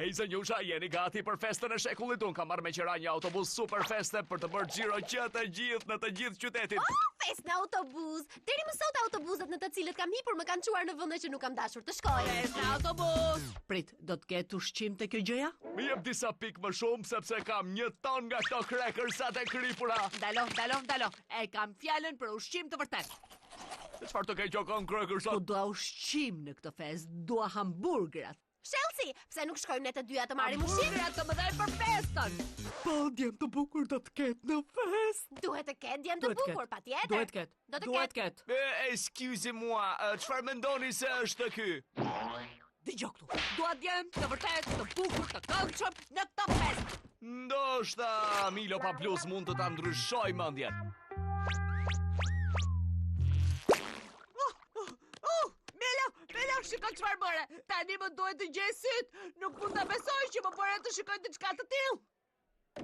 Ej, zonjusha, jeni gati për festën e shekullit? Unë kam marrë me qira një autobus super feste për të bërë xhiro që të gjithë në të gjithë qytetin. Fest në autobus. Deri më sot autobuset në të cilët kam hipur më kanë çuar në vende që nuk kam dashur të shkoj. Fest në autobus. Prit, do të ketë ushqim të kjo gjëja? Më jep disa pikë më shumë sepse kam 1 ton nga këto crackers të kripura. Dalo. E kam fjalën për ushqim të vërtet. Çfarë të ke qokon crackers? Po dua ushqim në këtë fest, dua hamburgerat. Chelsea, pse nuk shkojmë ne të dyja të marrim ushqim? Hamburgerat të mëdhenj për festën. Po, djem të bukur do të ketë në fest. Duhet të ketë djem të bukur, patjetër. Duhet ketë. Do të Duhet ketë. ketë. Excuse-moi, çfarë mendoni se është ky? Dëgjoj këtu. Dua djem të vërtet, të bukur, të këndshëm në këtë fest. Ndoshta Milo pa bluz mund të ta ndryshoj mendjen. Melo, shikoj çfarë bëre. Tani më duhet të gjej syt. Nuk mund ta besoj që më bëre të shikoj diçka të tillë.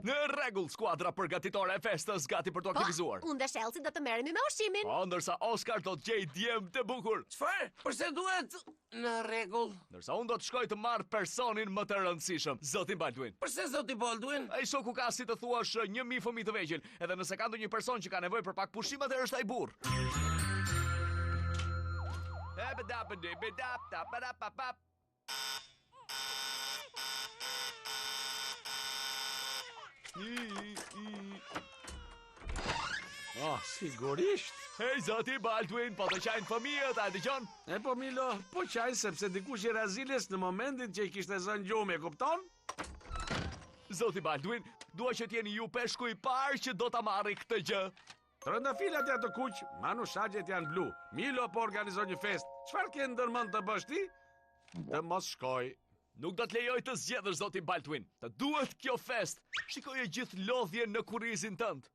Në rregull, skuadra përgatitore e festës gati për të aktivizuar. Unë dhe Chelsea do të merremi me ushqimin. Po, ndërsa Oscar do të gjej djem të bukur. Çfarë? Përse duhet? Në rregull. Ndërsa unë do të shkoj të marr personin më të rëndësishëm, zotin Baldwin. Përse zoti Baldwin? Ai shoku ka si të thuash 1000 fëmijë të vegjël, edhe nëse ka ndonjë person që ka nevojë për pak pushim, atëherë është ai burr. Sigurisht. Hej, zoti Baldwin, po të qajnë fëmijët, a dëgjon? E po Milo, po qaj sepse dikush i raziles në momentin që i kishte zënë gjumë, e kupton? Zoti Baldwin, dua që t'jeni ju peshku i parë që do ta marri këtë gjë. Trëndafilat janë të kuq, manushagjet janë blu. Milo po organizon një fest. Çfarë ke ndërmend të bësh ti? Të mos shkoj. Nuk do të lejoj të zgjedhësh, zoti Baldwin. Të duhet kjo fest. Shikoje gjithë lodhjen në kurrizin tënd.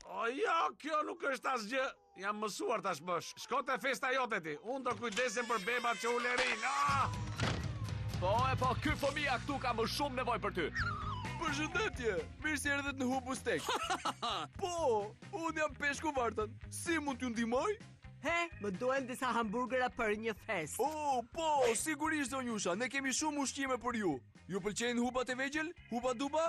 O jo, kjo nuk është asgjë. Jam mësuar tashmë. Shko te festa jote ti. Unë do kujdesem për bebat që u lerin. Po, ky fëmija këtu ka më shumë nevojë për ty. Përshëndetje, mirë se erdhët në Hubustek. Po, unë jam Peshku Vartan. Si mund t'ju ndihmoj? He, më duhen disa hamburgera për një fest. Oh, po, sigurisht zonjusha, ne kemi shumë ushqime për ju. Ju pëlqejnë hubat e vegjël? Huba duba?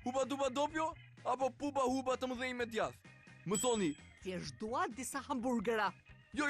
Huba duba dopjo? Apo puba huba të mëdhenj me djath? Më thoni. Thjesht dua disa hamburgera. Jo,